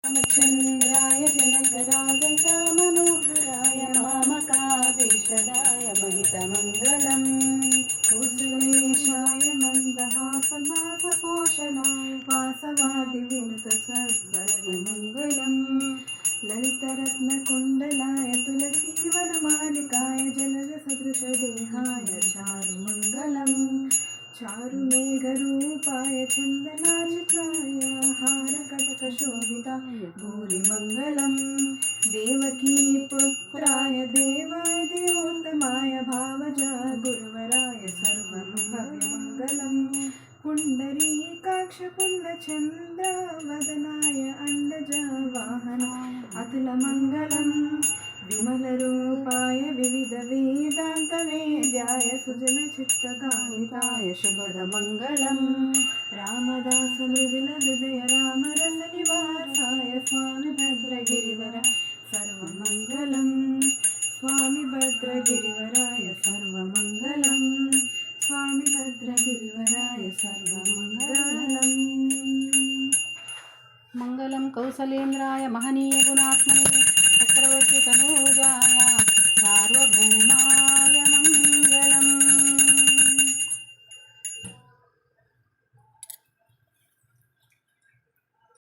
रामचन्द्राय जनकराजसामनोहराय मामकाभीषदाय महितमङ्गलम् कुसुमेशाय मन्दहासमासपोषणाय वासवादिविनुतसर्वमङ्गलम् ललितरत्नकुण्डलाय तुलसीवनमालिकाय जलदसदृशदेहाय चारुमङ्गलम् चारुमेघरूपाय चन्दनाचित्राय हारकटकशोभिताय भूरिमङ्गलम् देवकीपुत्राय देवाय देवोत्तमाय भावजा गुरुवराय सर्वं भव्यमङ्गलम् पुण्डरीकाक्षपुण्यचन्द्रवदनाय अण्डजवाहनाय अतुलमङ्गलम् विमलरूपाय विविधवेदान्तवेद्याय सुजनचित्तकामिताय शुभदमङ्गलम् रामदासमृदुलहृदय रामरसनिवासाय स्वामि भद्रगिरिवर सर्वमङ्गलम् स्वामि भद्रगिरिवराय सर्वमङ्गलम् स्वामि भद्रगिरिवराय सर्वमङ्गलम् मङ्गलं कौसलेन्द्राय महनीयगुणात्मने चक्रवर्ती तनूजाय सार्वभौमाय